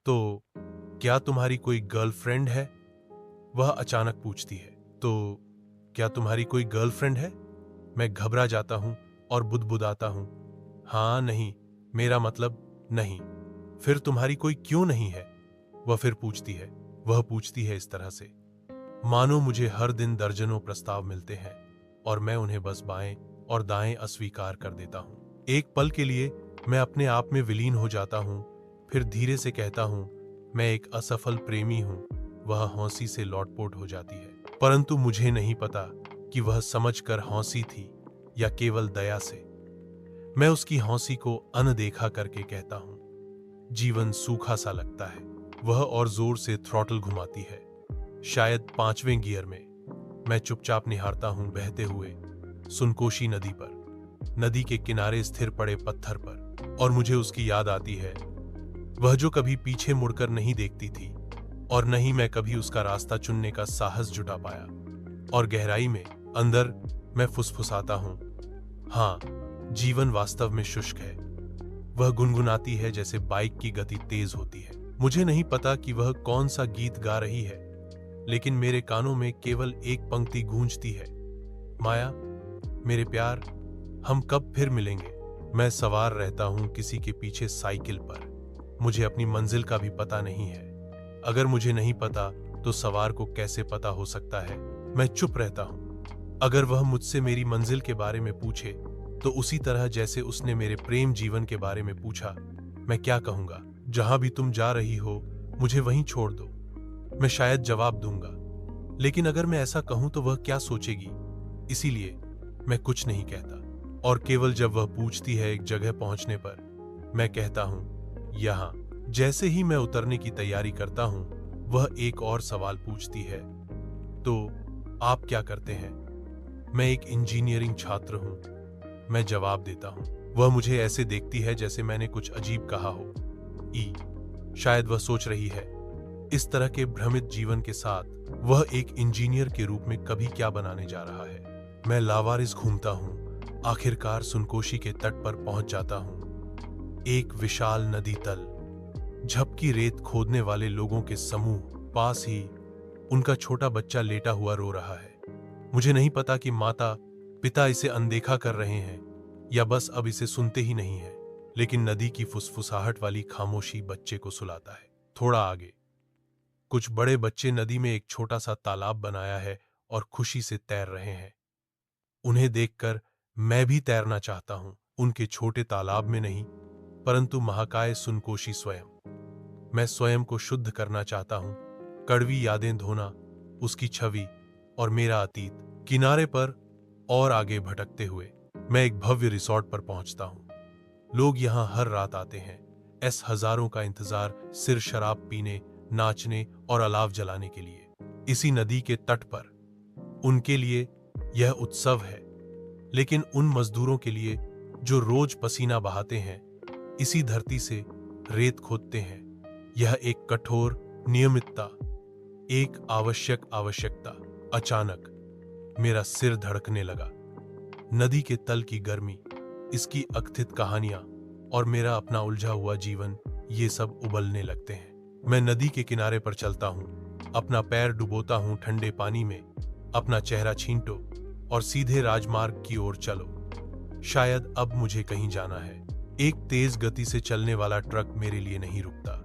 तो क्या तुम्हारी कोई गर्लफ्रेंड है? वह अचानक पूछती है। तो क्या तुम्हारी कोई गर्लफ्रेंड है? मैं घबरा जाता हूं और बुदबुदाता हूं। हाँ, नहीं, मेरा मतलब नहीं। फिर तुम्हारी कोई क्यों नहीं है? वह फिर पूछती है। वह पूछती है इस तरह से मानो मुझे हर दिन दर्जनों प्रस्ताव मिलते हैं और मैं उन्हें बस बाएं और दाएं अस्वीकार कर देता हूं। एक पल के लिए मैं अपने आप में विलीन हो जाता हूं, फिर धीरे से कहता हूं, मैं एक असफल प्रेमी हूं। वह हौंसी से लौटपोट हो जाती है, परंतु मुझे नहीं पता कि वह समझकर हौंसी थी या केवल दया से। मैं उसकी हौंसी को अनदेखा करके कहता हूं, जीवन सूखा सा लगता है। वह और जोर से थ्रॉटल घुमाती है, शायद 5वें गियर में। मैं चुपचाप निहारता हूं बहते हुए सुनकोशी नदी पर, नदी के किनारे स्थिर पड़े पत्थर पर, और मुझे उसकी याद आती है, वह जो कभी पीछे मुड़कर नहीं देखती थी, और न ही मैं कभी उसका रास्ता चुनने का साहस जुटा पाया। और गहराई में अंदर मैं फुसफुसाता हूं, हाँ, जीवन वास्तव में शुष्क है। वह गुनगुनाती है जैसे बाइक की गति तेज होती है। मुझे नहीं पता कि वह कौन सा गीत गा रही है, लेकिन मेरे कानों में केवल एक पंक्ति गूंजती है, माया, मेरे प्यार, हम कब फिर मिलेंगे? मैं सवार रहता हूं किसी के पीछे साइकिल पर। मुझे अपनी मंजिल का भी पता नहीं है। अगर मुझे नहीं पता तो सवार को कैसे पता हो सकता है? मैं चुप रहता हूं। अगर वह मुझसे मेरी मंजिल के बारे में पूछे तो उसी तरह जैसे उसने मेरे प्रेम जीवन के बारे में पूछा, मैं क्या कहूंगा? जहां भी तुम जा रही हो मुझे वहीं छोड़ दो। मैं शायद जवाब दूंगा, लेकिन अगर मैं ऐसा कहूं तो वह क्या सोचेगी? इसीलिए मैं कुछ नहीं कहता। और केवल जब वह पूछती है एक जगह पहुंचने पर, मैं कहता हूं, यहां। जैसे ही मैं उतरने की तैयारी करता हूं, वह एक और सवाल पूछती है, तो आप क्या करते हैं? मैं एक इंजीनियरिंग छात्र हूं, मैं जवाब देता हूं। वह मुझे ऐसे देखती है जैसे मैंने कुछ अजीब कहा हो। शायद वह सोच रही है, इस तरह के भ्रमित जीवन के साथ वह एक इंजीनियर के रूप में कभी क्या बनाने जा रहा है। मैं लावारिस घूमता हूं, आखिरकार सुनकोशी के तट पर पहुंच जाता हूं। एक विशाल नदी तल, झपकी रेत खोदने वाले लोगों के समूह, पास ही उनका छोटा बच्चा लेटा हुआ रो रहा है। मुझे नहीं पता कि माता पिता इसे अनदेखा कर रहे हैं या बस अब इसे सुनते ही नहीं है, लेकिन नदी की फुसफुसाहट वाली खामोशी बच्चे को सुलाता है। थोड़ा आगे कुछ बड़े बच्चे नदी में एक छोटा सा तालाब बनाया है और खुशी से तैर रहे हैं। उन्हें देखकर मैं भी तैरना चाहता हूं, उनके छोटे तालाब में नहीं, परंतु महाकाय सुनकोशी स्वयं। मैं स्वयं को शुद्ध करना चाहता हूं, कड़वी यादें धोना, उसकी छवि और मेरा अतीत। किनारे पर और आगे भटकते हुए मैं एक भव्य रिसॉर्ट पर पहुंचता हूं। लोग यहां हर रात आते हैं। हजारों का इंतजार सिर शराब पीने, नाचने और अलाव जलाने के लिए। इसी नदी के तट पर उनके लिए यह उत्सव है, लेकिन उन मजदूरों के लिए जो रोज पसीना बहाते हैं, इसी धरती से रेत खोदते हैं, यह एक कठोर नियमितता, एक आवश्यक आवश्यकता। अचानक मेरा सिर धड़कने लगा। नदी के तल की गर्मी, इसकी अकथित कहानियां और मेरा अपना उलझा हुआ जीवन, ये सब उबलने लगते हैं। मैं नदी के किनारे पर चलता हूं, अपना पैर डुबोता हूं ठंडे पानी में, अपना चेहरा छींटो और सीधे राजमार्ग की ओर चलो। शायद अब मुझे कहीं जाना है। एक तेज गति से चलने वाला ट्रक मेरे लिए नहीं रुकता।